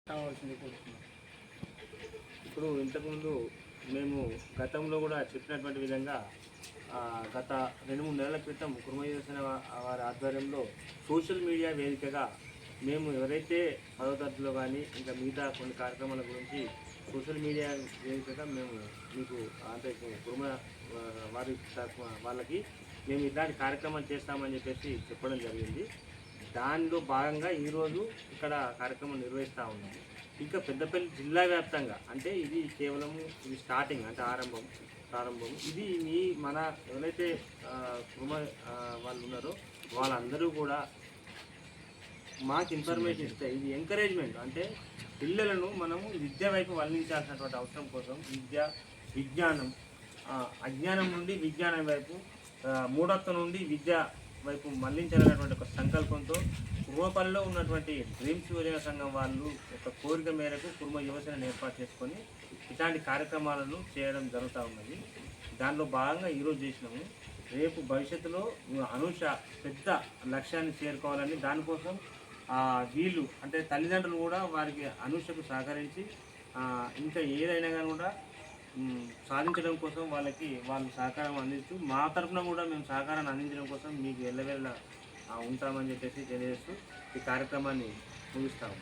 కావాల్సింది కోరుతున్నాం. ఇప్పుడు ఇంతకుముందు మేము గతంలో కూడా చెప్పినటువంటి విధంగా గత 2-3 నెలల క్రితం కుర్మ యువసేన వారి ఆధ్వర్యంలో సోషల్ మీడియా వేదికగా మేము ఎవరైతే 10వ తరగతిలో కానీ ఇంకా మిగతా కొన్ని కార్యక్రమాల గురించి సోషల్ మీడియా వేదికగా మేము మీకు అంటే కుర్మ వారి వాళ్ళకి మేము ఇలాంటి కార్యక్రమాలు చేస్తామని చెప్పేసి చెప్పడం జరిగింది. దానిలో భాగంగా ఈరోజు ఇక్కడ కార్యక్రమం నిర్వహిస్తూ ఉన్నాము. ఇంకా పెద్దపల్లి జిల్లా వ్యాప్తంగా అంటే ఇది కేవలము ఇది స్టార్టింగ్ అంటే ప్రారంభం ఇది మన ఎవరైతే కుర్మ వాళ్ళు ఉన్నారో వాళ్ళందరూ కూడా మాకు ఇన్ఫర్మేషన్ ఇస్తే ఇది ఎంకరేజ్మెంట్ అంటే పిల్లలను మనము విద్య వైపు వల్లించాల్సినటువంటి అవసరం కోసం విజ్ఞానం అజ్ఞానం నుండి విజ్ఞానం వైపు మూఢత్వం నుండి విద్య వైపు మళ్లించాలనేటువంటి ఒక సంకల్పంతో కుర్మపల్లిలో ఉన్నటువంటి డ్రీమ్స్ యువజన సంఘం వాళ్ళు ఒక కోరిక మేరకు కుర్మ యువసేనను ఏర్పాటు చేసుకొని ఇలాంటి కార్యక్రమాలను చేయడం జరుగుతూ ఉన్నది. దానిలో భాగంగా ఈరోజు చేసినాము. రేపు భవిష్యత్తులో అనూష పెద్ద లక్ష్యాన్ని చేరుకోవాలని దానికోసం వీళ్ళు అంటే తల్లిదండ్రులు కూడా వారికి అనూషకు సహకరించి ఇంకా ఏదైనా కానీ కూడా సాధించడం కోసం వాళ్ళు సహకారం అందిస్తూ మా తరఫున కూడా మేము సహకారాన్ని అందించడం కోసం మీకు ఎల్లవేళ ఉంటామని చెప్పేసి తెలియజేస్తూ ఈ కార్యక్రమాన్ని ముగిస్తాము.